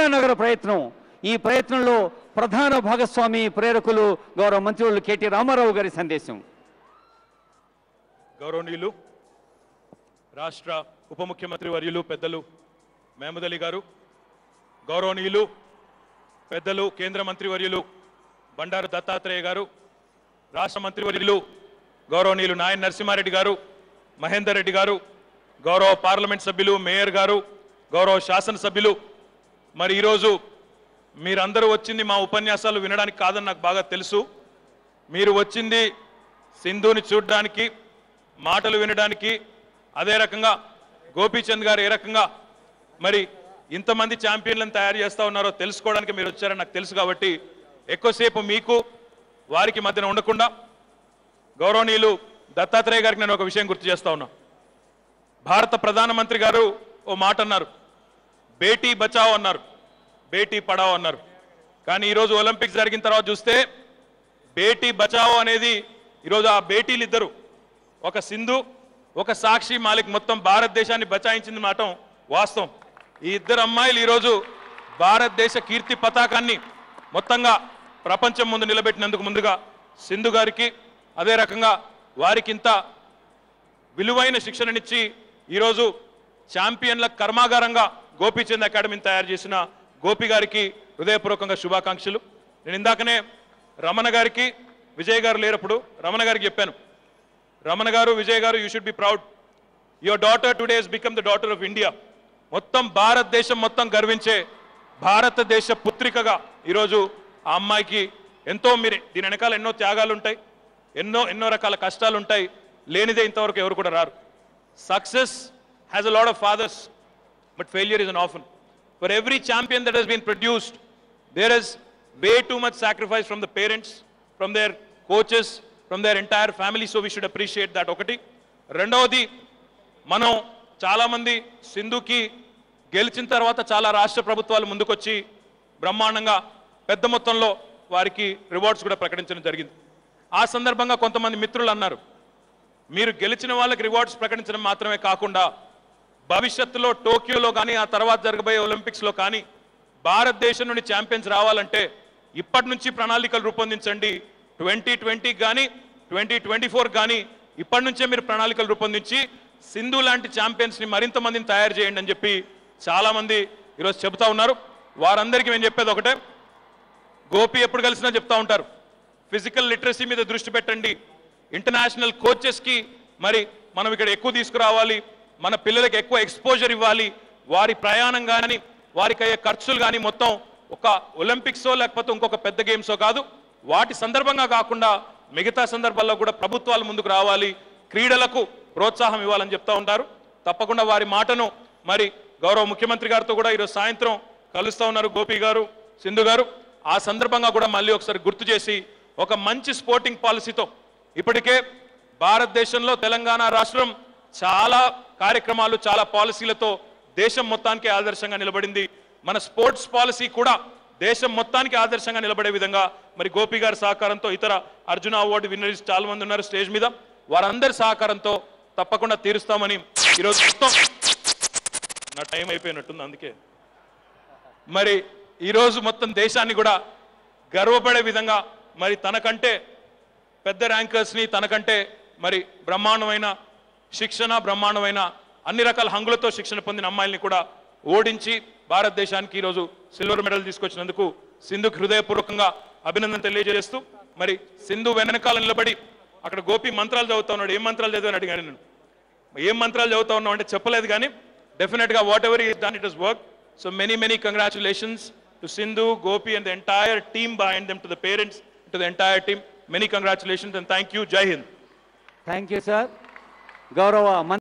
విద్యానగర ప్రయత్నం. ఈ ప్రయత్నంలో ప్రధాన భాగస్వామి ప్రేరకులు గౌరవ మంత్రులు కేటీ రామారావు గారి సందేశం. గౌరవనీయులు రాష్ట్ర ఉప ముఖ్యమంత్రి వర్యులు పెద్దలు మహమూద్ అలీ గారు, గౌరవనీయులు పెద్దలు కేంద్ర మంత్రి వర్యులు బండారు దత్తాత్రేయ గారు, రాష్ట్ర మంత్రి వర్యులు గౌరవనీయులు నాయన్ నరసింహారెడ్డి గారు, మహేందర్ రెడ్డి గారు, గౌరవ పార్లమెంట్ సభ్యులు మేయర్ గారు, గౌరవ శాసనసభ్యులు, మరి ఈరోజు మీరందరూ వచ్చింది మా ఉపన్యాసాలు వినడానికి కాదని నాకు బాగా తెలుసు. మీరు వచ్చింది సింధుని చూడడానికి, మాటలు వినడానికి, అదే రకంగా గోపీచంద్ గారు ఏ రకంగా మరి ఇంతమంది ఛాంపియన్లను తయారు చేస్తూ ఉన్నారో తెలుసుకోవడానికి మీరు వచ్చారని నాకు తెలుసు. కాబట్టి ఎక్కువసేపు మీకు వారికి మధ్యన ఉండకుండా గౌరవనీయులు దత్తాత్రేయ గారికి నేను ఒక విషయం గుర్తు చేస్తా ఉన్నా. భారత ప్రధానమంత్రి గారు ఓ మాట అన్నారు, బేటీ బచావ్ అన్నారు, బేటీ పడావ్ అన్నారు. కానీ ఈరోజు ఒలింపిక్స్ జరిగిన తర్వాత చూస్తే బేటీ బచావ్ అనేది ఈరోజు ఆ బేటీలు ఇద్దరు, ఒక సింధు ఒక సాక్షి మాలిక్, మొత్తం భారతదేశాన్ని బచాయించింది మాట వాస్తవం. ఈ ఇద్దరు అమ్మాయిలు ఈరోజు భారతదేశ కీర్తి పతాకాన్ని మొత్తంగా ప్రపంచం ముందు నిలబెట్టినందుకు ముందుగా సింధు గారికి, అదే రకంగా వారికి ఇంత విలువైన శిక్షణనిచ్చి ఈరోజు ఛాంపియన్ల కర్మాగారంగా గోపీచంద్ అకాడమీని తయారు చేసిన గోపి గారికి హృదయపూర్వకంగా శుభాకాంక్షలు. నేను ఇందాకనే రమణ గారికి, విజయ్ గారు లేనప్పుడు రమణ గారికి చెప్పాను, రమణ గారు, విజయ్ గారు, you should be proud, your daughter today has become the daughter of India. మొత్తం భారతదేశం మొత్తం గర్వించే భారతదేశ పుత్రికగా ఈరోజు ఆ అమ్మాయికి ఎంతో, మీరు దీని వెనకాల ఎన్నో త్యాగాలు ఉంటాయి, ఎన్నో రకాల కష్టాలు ఉంటాయి, లేనిదే ఇంతవరకు ఎవరు కూడా రారు. Success has a lot of fathers but failure is an orphan. For every champion that has been produced there is way too much sacrifice from the parents, from their coaches, from their entire family. So we should appreciate that. ఒకటి. రెండవది, మనం చాలామంది సింధుకి గెలిచిన తర్వాత చాలా రాష్ట్ర ప్రభుత్వాలు ముందుకొచ్చి బ్రహ్మాండంగా పెద్ద మొత్తంలో వారికి రివార్డ్స్ కూడా ప్రకటించడం జరిగింది. ఆ సందర్భంగా కొంతమంది మిత్రులు అన్నారు, మీరు గెలిచిన వాళ్ళకి రివార్డ్స్ ప్రకటించడం మాత్రమే కాకుండా భవిష్యత్తులో టోక్యోలో కానీ ఆ తర్వాత జరగబోయే ఒలింపిక్స్లో కానీ భారతదేశం నుండి ఛాంపియన్స్ రావాలంటే ఇప్పటి నుంచి ప్రణాళికలు రూపొందించండి. 2020 కానీ 2024 కానీ ఇప్పటి నుంచే మీరు ప్రణాళికలు రూపొందించి సింధు లాంటి ఛాంపియన్స్ని మరింత మందిని తయారు చేయండి అని చెప్పి చాలామంది ఈరోజు చెబుతా ఉన్నారు. వారందరికీ నేను చెప్పేది ఒకటే, గోపి ఎప్పుడు కలిసినా చెప్తా ఉంటారు, ఫిజికల్ లిటరసీ మీద దృష్టి పెట్టండి, ఇంటర్నేషనల్ కోచెస్కి మరి మనం ఇక్కడ ఎక్కువ తీసుకురావాలి, మన పిల్లలకి ఎక్కువ ఎక్స్పోజర్ ఇవ్వాలి, వారి ప్రయాణం కానీ వారికి అయ్యే ఖర్చులు కానీ మొత్తం ఒక ఒలింపిక్సో లేకపోతే ఇంకొక పెద్ద గేమ్సో కాదు, వాటి సందర్భంగా కాకుండా మిగతా సందర్భాల్లో కూడా ప్రభుత్వాలు ముందుకు రావాలి, క్రీడలకు ప్రోత్సాహం ఇవ్వాలని చెప్తా ఉంటారు. తప్పకుండా వారి మాటను మరి గౌరవ ముఖ్యమంత్రి గారితో కూడా ఈరోజు సాయంత్రం కలుస్తూ ఉన్నారు గోపి గారు, సింధు గారు. ఆ సందర్భంగా కూడా మళ్ళీ ఒకసారి గుర్తు చేసి ఒక మంచి స్పోర్టింగ్ పాలసీతో, ఇప్పటికే భారతదేశంలో తెలంగాణ రాష్ట్రం చాలా కార్యక్రమాలు చాలా పాలసీలతో దేశం మొత్తానికి ఆదర్శంగా నిలబడింది. మన స్పోర్ట్స్ పాలసీ కూడా దేశం మొత్తానికి ఆదర్శంగా నిలబడే విధంగా మరి గోపి గారి సహకారంతో, ఇతర అర్జున అవార్డు విన్నర్స్ చాలా మంది ఉన్నారు స్టేజ్ మీద, వారందరి సహకారంతో తప్పకుండా తీరుస్తామని ఈరోజు మొత్తం నా టైం అయిపోయినట్టుంది, అందుకే మరి ఈరోజు మొత్తం దేశాన్ని కూడా గర్వపడే విధంగా మరి తనకంటే పెద్ద ర్యాంకర్స్ని, తనకంటే మరి బ్రహ్మాండమైన శిక్షణ, బ్రహ్మాండమైన అన్ని రకాల హంగులతో శిక్షణ పొందిన అమ్మాయిల్ని కూడా ఓడించి భారతదేశానికి ఈరోజు సిల్వర్ మెడల్ తీసుకొచ్చినందుకు సింధుకి హృదయపూర్వకంగా అభినందన తెలియజేస్తూ, మరి సింధు వెనకాల నిలబడి అక్కడ గోపి మంత్రాలు చదువుతా ఉన్నాడు, ఏం మంత్రాలు చదివాని అడిగాను నేను, ఏం మంత్రాలు చదువుతా ఉన్నావు అంటే చెప్పలేదు, కానీ డెఫినెట్గా what ever is done it is work. So many congratulations to Sindhu, Gopi and the entire team behind them, to the parents, to the entire team, many congratulations and thank you. Jai Hind. Thank you sir. గౌరవ